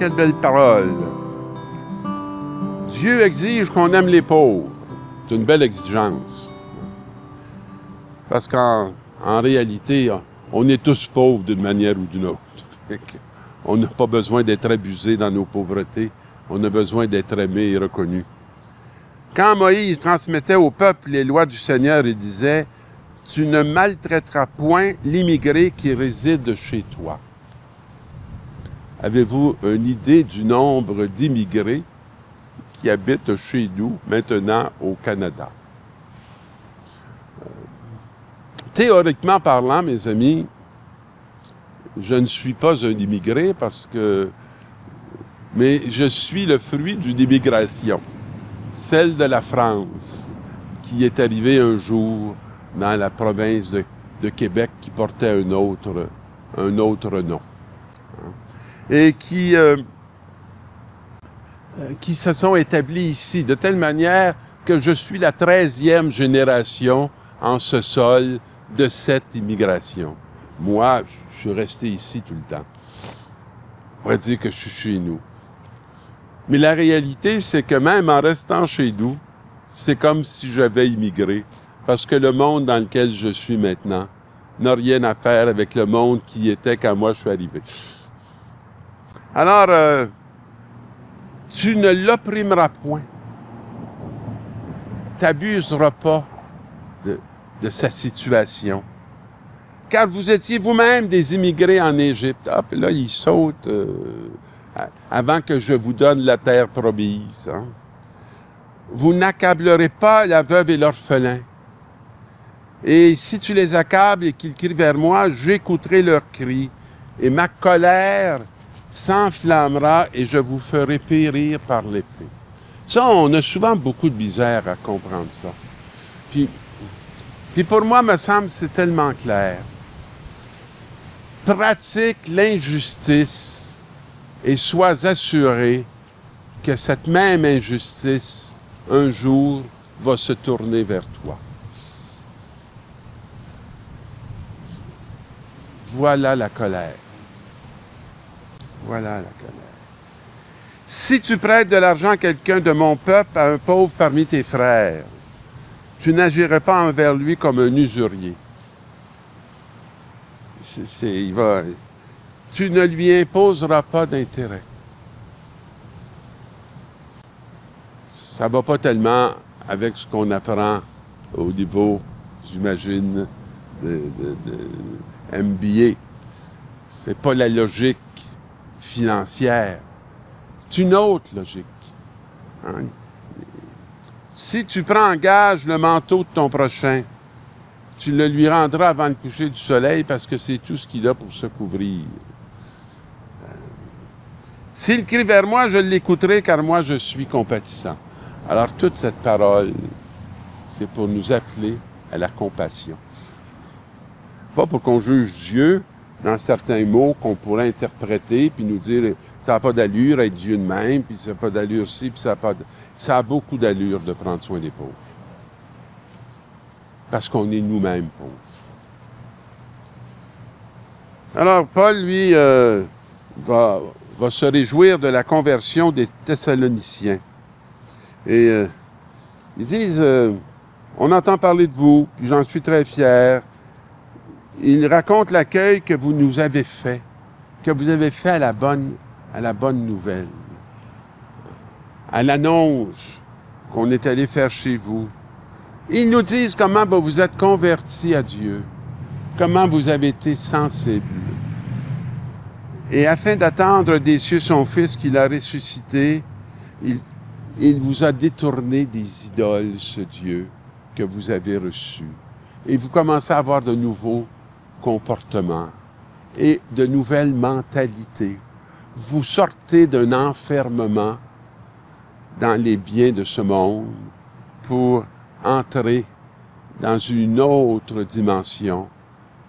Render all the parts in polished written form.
quelle belle parole. Dieu exige qu'on aime les pauvres. C'est une belle exigence. Parce qu'en réalité, on est tous pauvres d'une manière ou d'une autre. On n'a pas besoin d'être abusés dans nos pauvretés. On a besoin d'être aimés et reconnus. Quand Moïse transmettait au peuple les lois du Seigneur, il disait « Tu ne maltraiteras point l'immigré qui réside chez toi. » Avez-vous une idée du nombre d'immigrés qui habitent chez nous maintenant au Canada? Théoriquement parlant, mes amis, je ne suis pas un immigré mais je suis le fruit d'une immigration, celle de la France, qui est arrivée un jour dans la province de Québec qui portait un autre nom. Et qui se sont établis ici, de telle manière que je suis la 13e génération en ce sol de cette immigration. Moi, je suis resté ici tout le temps. On pourrait dire que je suis chez nous. Mais la réalité, c'est que même en restant chez nous, c'est comme si j'avais immigré, parce que le monde dans lequel je suis maintenant n'a rien à faire avec le monde qui était quand moi je suis arrivé. Alors, tu ne l'opprimeras point. Tu n'abuseras pas de sa situation. Car vous étiez vous-même des immigrés en Égypte. Ah, puis là, il saute avant que je vous donne la terre promise. Hein. Vous n'accablerez pas la veuve et l'orphelin. Et si tu les accables et qu'ils crient vers moi, j'écouterai leurs cris. Et ma colère s'enflammera et je vous ferai périr par l'épée. Ça, on a souvent beaucoup de misère à comprendre ça. Puis pour moi, me semble, c'est tellement clair. Pratique l'injustice et sois assuré que cette même injustice, un jour, va se tourner vers toi. Voilà la colère. Voilà la colère. Si tu prêtes de l'argent à quelqu'un de mon peuple, à un pauvre parmi tes frères, tu n'agirais pas envers lui comme un usurier. Tu ne lui imposeras pas d'intérêt. Ça ne va pas tellement avec ce qu'on apprend au niveau, j'imagine, de MBA. C'est pas la logique financière. C'est une autre logique. Hein? Si tu prends en gage le manteau de ton prochain, tu le lui rendras avant le coucher du soleil parce que c'est tout ce qu'il a pour se couvrir. S'il crie vers moi, je l'écouterai car moi je suis compatissant. Alors toute cette parole, c'est pour nous appeler à la compassion. Pas pour qu'on juge Dieu dans certains mots qu'on pourrait interpréter puis nous dire ça n'a pas d'allure être Dieu de même, puis ça n'a pas d'allure ci, puis ça a beaucoup d'allure de prendre soin des pauvres. Parce qu'on est nous-mêmes pauvres. Alors, Paul, lui, va se réjouir de la conversion des Thessaloniciens. Et ils disent, on entend parler de vous, puis j'en suis très fier. Il raconte l'accueil que vous nous avez fait, à la bonne nouvelle, à l'annonce qu'on est allé faire chez vous. Ils nous disent comment vous êtes convertis à Dieu, comment vous avez été sensibles. Et afin d'attendre des cieux son Fils qu'il a ressuscité, il vous a détourné des idoles, ce Dieu que vous avez reçu. Et vous commencez à avoir de nouveaux comportements et de nouvelles mentalités. Vous sortez d'un enfermement dans les biens de ce monde pour entrer dans une autre dimension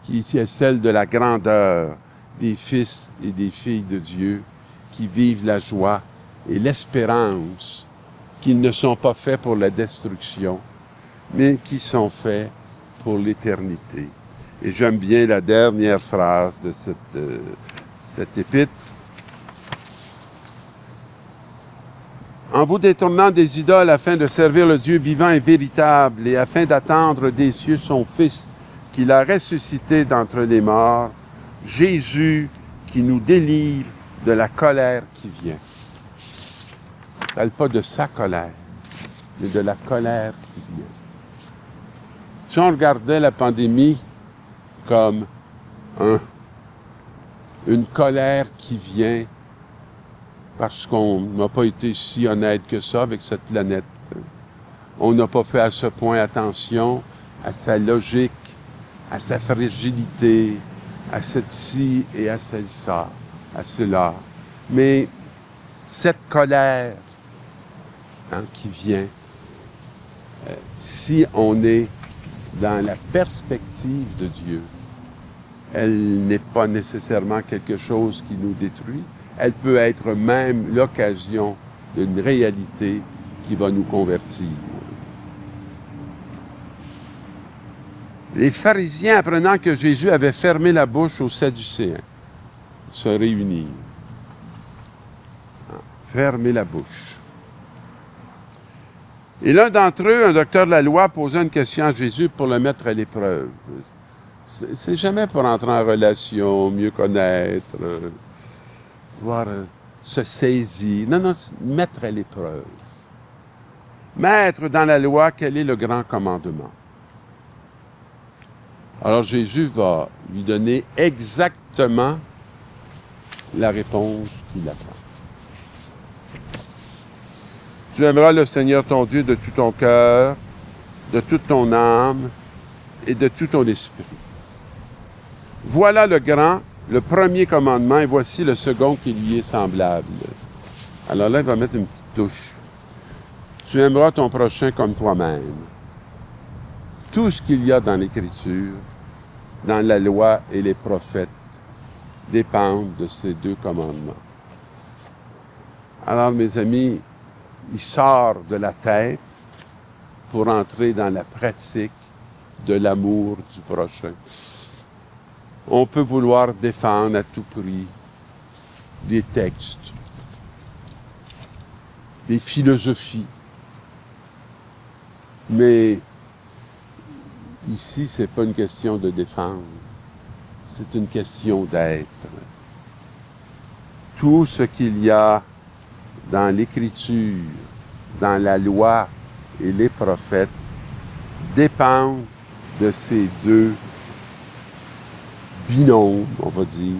qui est celle de la grandeur des fils et des filles de Dieu qui vivent la joie et l'espérance qu'ils ne sont pas faits pour la destruction, mais qui sont faits pour l'éternité. Et j'aime bien la dernière phrase de cette épître. en vous détournant des idoles afin de servir le Dieu vivant et véritable et afin d'attendre des cieux son Fils qu'il a ressuscité d'entre les morts, Jésus qui nous délivre de la colère qui vient. Il ne parle pas de sa colère, mais de la colère qui vient. Si on regardait la pandémie comme une colère qui vient parce qu'on n'a pas été si honnête que ça avec cette planète. On n'a pas fait à ce point attention à sa logique, à sa fragilité, à celle-ci et à celle-là, à cela. Mais cette colère qui vient, si on est dans la perspective de Dieu, elle n'est pas nécessairement quelque chose qui nous détruit. Elle peut être même l'occasion d'une réalité qui va nous convertir. Les pharisiens, apprenant que Jésus avait fermé la bouche aux Sadducéens, se réunirent. Fermer la bouche. Et l'un d'entre eux, un docteur de la loi, posa une question à Jésus pour le mettre à l'épreuve. C'est jamais pour entrer en relation, mieux connaître, pouvoir se saisir. Non, mettre à l'épreuve. Maître, dans la loi, quel est le grand commandement? Alors Jésus va lui donner exactement la réponse qu'il attend. Tu aimeras le Seigneur ton Dieu de tout ton cœur, de toute ton âme et de tout ton esprit. Voilà le premier commandement, et voici le second qui lui est semblable. Alors là, il va mettre une petite touche. Tu aimeras ton prochain comme toi-même. Tout ce qu'il y a dans l'Écriture, dans la loi et les prophètes, dépendent de ces deux commandements. Alors, mes amis, il sort de la tête pour entrer dans la pratique de l'amour du prochain. On peut vouloir défendre à tout prix des textes, des philosophies, mais ici, ce n'est pas une question de défendre, c'est une question d'être. Tout ce qu'il y a dans l'Écriture, dans la loi et les prophètes, dépend de ces deux binômes, on va dire,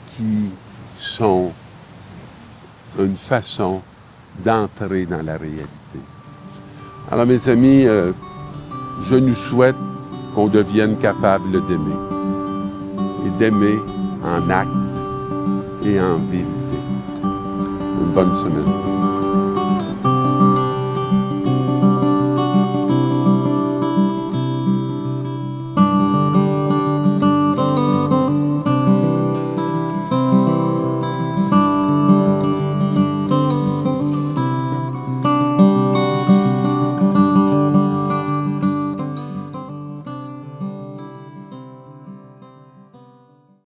qui sont une façon d'entrer dans la réalité. Alors, mes amis, je nous souhaite qu'on devienne capable d'aimer, et d'aimer en acte et en vérité. Une bonne semaine.